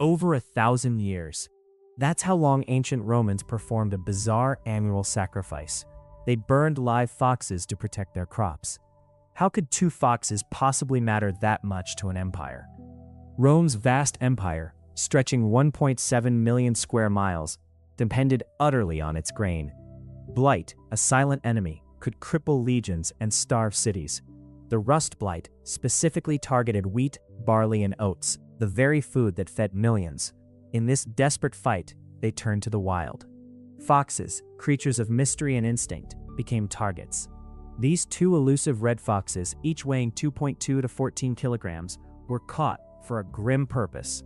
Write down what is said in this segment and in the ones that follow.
Over 1,000 years. That's how long ancient Romans performed a bizarre annual sacrifice. They burned live foxes to protect their crops. How could 2 foxes possibly matter that much to an empire? Rome's vast empire, stretching 1.7 million square miles, depended utterly on its grain. Blight, a silent enemy, could cripple legions and starve cities. The rust blight specifically targeted wheat, barley, and oats, the very food that fed millions. In this desperate fight, they turned to the wild. Foxes, creatures of mystery and instinct, became targets. These 2 elusive red foxes, each weighing 2.2 to 14 kilograms, were caught for a grim purpose.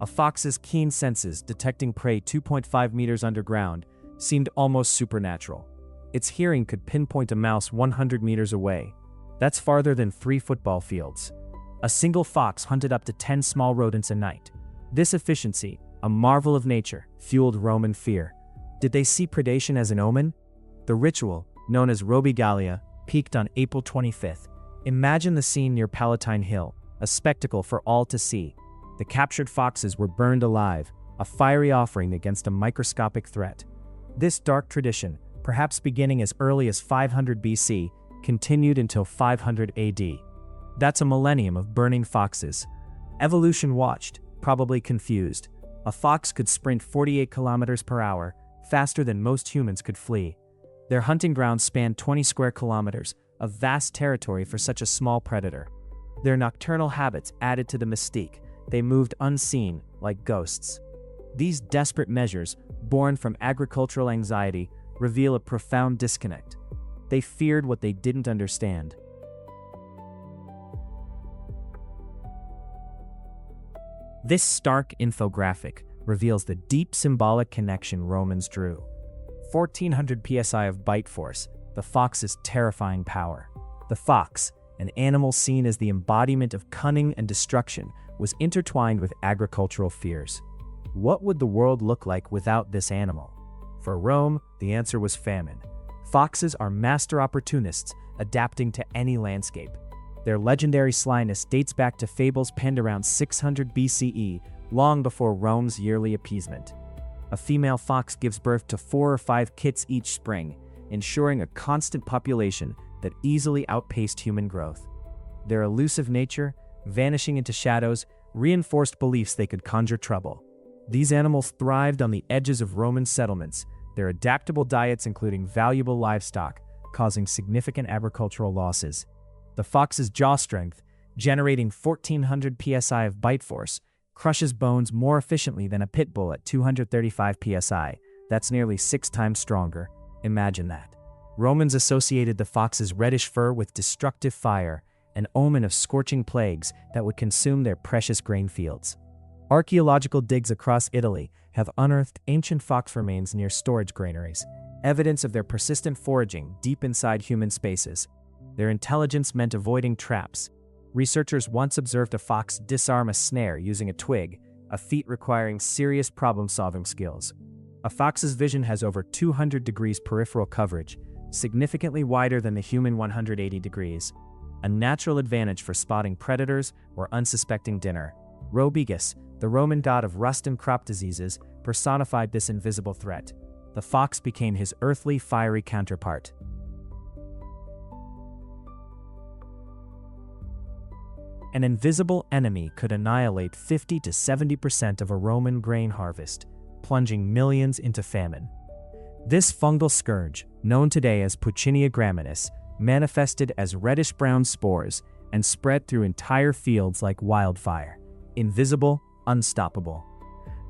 A fox's keen senses detecting prey 2.5 meters underground seemed almost supernatural. Its hearing could pinpoint a mouse 100 meters away. That's farther than 3 football fields. A single fox hunted up to 10 small rodents a night. This efficiency, a marvel of nature, fueled Roman fear. Did they see predation as an omen? The ritual, known as Robigalia, peaked on April 25th. Imagine the scene near Palatine Hill, a spectacle for all to see. The captured foxes were burned alive, a fiery offering against a microscopic threat. This dark tradition, perhaps beginning as early as 500 BC, continued until 500 AD. That's a millennium of burning foxes. Evolution watched, probably confused. A fox could sprint 48 kilometers per hour, faster than most humans could flee. Their hunting grounds spanned 20 square kilometers, a vast territory for such a small predator. Their nocturnal habits added to the mystique. They moved unseen, like ghosts. These desperate measures, born from agricultural anxiety, reveal a profound disconnect. They feared what they didn't understand. This stark infographic reveals the deep symbolic connection Romans drew. 1,400 psi of bite force, the fox's terrifying power. The fox, an animal seen as the embodiment of cunning and destruction, was intertwined with agricultural fears. What would the world look like without this animal? For Rome, the answer was famine. Foxes are master opportunists, adapting to any landscape. Their legendary slyness dates back to fables penned around 600 BCE, long before Rome's yearly appeasement. A female fox gives birth to 4 or 5 kits each spring, ensuring a constant population that easily outpaced human growth. Their elusive nature, vanishing into shadows, reinforced beliefs they could conjure trouble. These animals thrived on the edges of Roman settlements, their adaptable diets including valuable livestock, causing significant agricultural losses. The fox's jaw strength, generating 1,400 psi of bite force, crushes bones more efficiently than a pit bull at 235 psi. That's nearly 6 times stronger. Imagine that. Romans associated the fox's reddish fur with destructive fire, an omen of scorching plagues that would consume their precious grain fields. Archaeological digs across Italy have unearthed ancient fox remains near storage granaries, evidence of their persistent foraging deep inside human spaces. Their intelligence meant avoiding traps. Researchers once observed a fox disarm a snare using a twig, a feat requiring serious problem-solving skills. A fox's vision has over 200 degrees peripheral coverage, significantly wider than the human 180 degrees, a natural advantage for spotting predators or unsuspecting dinner. Robigus, the Roman god of rust and crop diseases, personified this invisible threat. The fox became his earthly, fiery counterpart. An invisible enemy could annihilate 50 to 70% of a Roman grain harvest, plunging millions into famine. This fungal scourge, known today as Puccinia graminis, manifested as reddish-brown spores and spread through entire fields like wildfire. Invisible, unstoppable.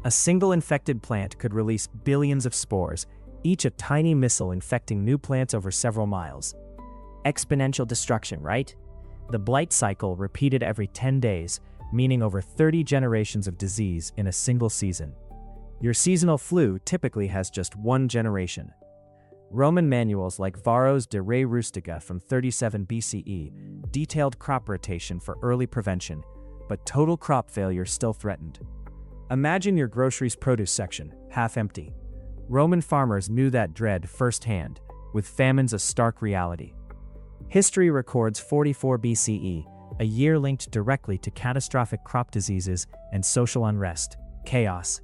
A single infected plant could release billions of spores, each a tiny missile infecting new plants over several miles. Exponential destruction, right? The blight cycle repeated every 10 days, meaning over 30 generations of disease in a single season. Your seasonal flu typically has just one generation. Roman manuals like Varro's de Re Rustica from 37 BCE detailed crop rotation for early prevention, but total crop failure still threatened. Imagine your groceries produce section, half empty. Roman farmers knew that dread firsthand, with famines a stark reality. History records 44 BCE, a year linked directly to catastrophic crop diseases and social unrest. Chaos.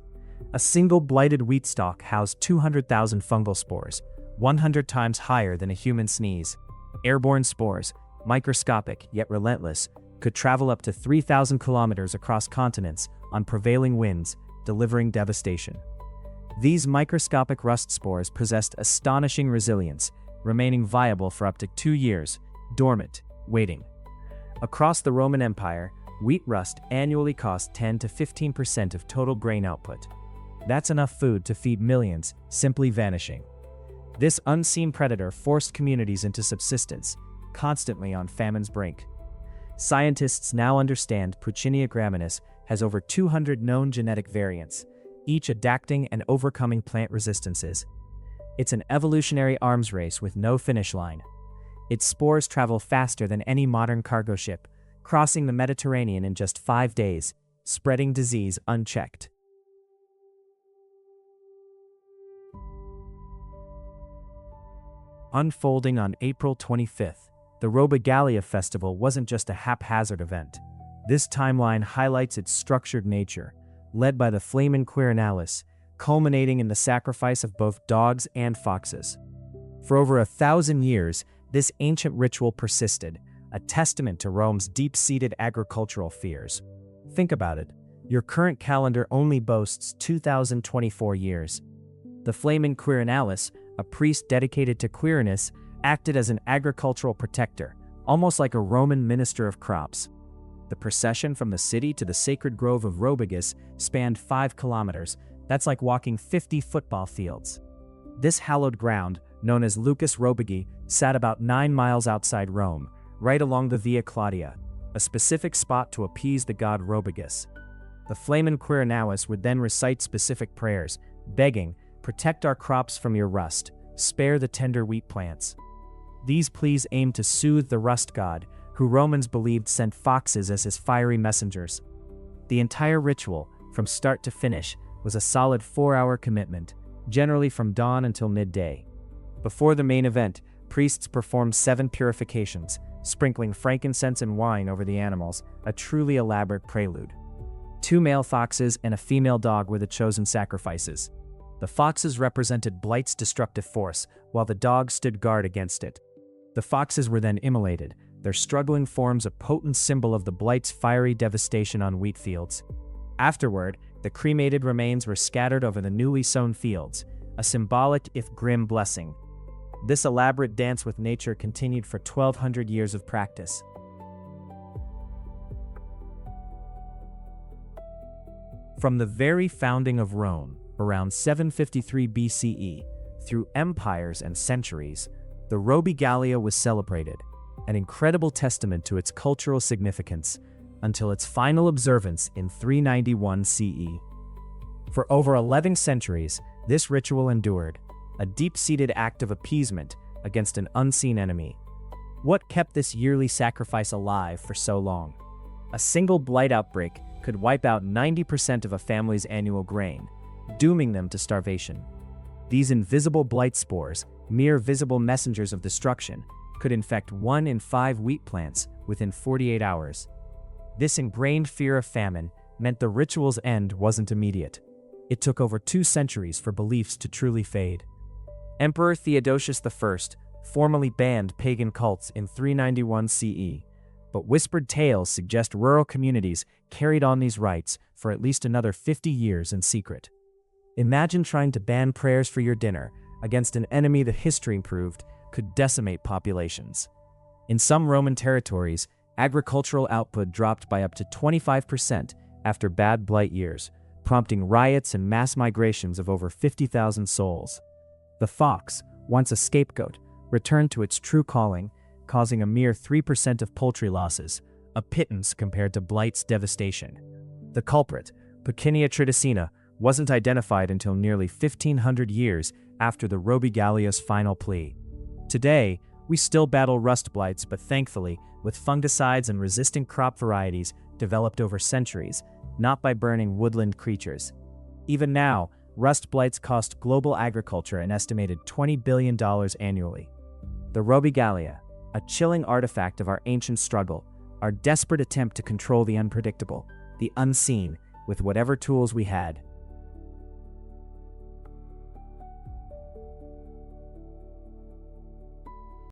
A single blighted wheat stalk housed 200,000 fungal spores, 100 times higher than a human sneeze. Airborne spores, microscopic yet relentless, could travel up to 3,000 kilometers across continents on prevailing winds, delivering devastation. These microscopic rust spores possessed astonishing resilience, remaining viable for up to 2 years, dormant, waiting. Across the Roman Empire, wheat rust annually cost 10 to 15% of total grain output. That's enough food to feed millions, simply vanishing. This unseen predator forced communities into subsistence, constantly on famine's brink. Scientists now understand Puccinia graminis has over 200 known genetic variants, each adapting and overcoming plant resistances. It's an evolutionary arms race with no finish line. Its spores travel faster than any modern cargo ship, crossing the Mediterranean in just 5 days, spreading disease unchecked. Unfolding on April 25th, the Robigalia festival wasn't just a haphazard event. This timeline highlights its structured nature, led by the Flamen Quirinalis, culminating in the sacrifice of both dogs and foxes. For over 1,000 years, this ancient ritual persisted, a testament to Rome's deep-seated agricultural fears. Think about it. Your current calendar only boasts 2024 years. The Flamen Quirinalis, a priest dedicated to Quirinus, acted as an agricultural protector, almost like a Roman minister of crops. The procession from the city to the sacred grove of Robigus spanned 5 kilometers. That's like walking 50 football fields. This hallowed ground, known as Lucus Robigi, sat about 9 miles outside Rome, right along the Via Claudia, a specific spot to appease the god Robigus. The Flamen Quirinalis would then recite specific prayers, begging, "Protect our crops from your rust, spare the tender wheat plants." These pleas aimed to soothe the rust god, who Romans believed sent foxes as his fiery messengers. The entire ritual, from start to finish, was a solid 4-hour commitment, generally from dawn until midday. Before the main event, priests performed 7 purifications, sprinkling frankincense and wine over the animals, a truly elaborate prelude. 2 male foxes and a female dog were the chosen sacrifices. The foxes represented blight's destructive force, while the dogs stood guard against it. The foxes were then immolated, their struggling forms a potent symbol of the blight's fiery devastation on wheat fields. Afterward, the cremated remains were scattered over the newly sown fields, a symbolic if grim blessing. This elaborate dance with nature continued for 1,200 years of practice. From the very founding of Rome, around 753 BCE, through empires and centuries, the Robigalia was celebrated, an incredible testament to its cultural significance, until its final observance in 391 CE. For over 11 centuries, this ritual endured, a deep-seated act of appeasement against an unseen enemy. What kept this yearly sacrifice alive for so long? A single blight outbreak could wipe out 90% of a family's annual grain, dooming them to starvation. These invisible blight spores, mere visible messengers of destruction, could infect 1 in 5 wheat plants within 48 hours. This ingrained fear of famine meant the ritual's end wasn't immediate. It took over 2 centuries for beliefs to truly fade. Emperor Theodosius I formally banned pagan cults in 391 CE, but whispered tales suggest rural communities carried on these rites for at least another 50 years in secret. Imagine trying to ban prayers for your dinner against an enemy that history proved could decimate populations. In some Roman territories, agricultural output dropped by up to 25% after bad blight years, prompting riots and mass migrations of over 50,000 souls. The fox, once a scapegoat, returned to its true calling, causing a mere 3% of poultry losses, a pittance compared to blight's devastation. The culprit, Puccinia triticina, wasn't identified until nearly 1,500 years after the Robigalia's final plea. Today, we still battle rust blights, but thankfully, with fungicides and resistant crop varieties developed over centuries, not by burning woodland creatures. Even now, rust blights cost global agriculture an estimated $20 billion annually. The Robigalia, a chilling artifact of our ancient struggle, our desperate attempt to control the unpredictable, the unseen, with whatever tools we had.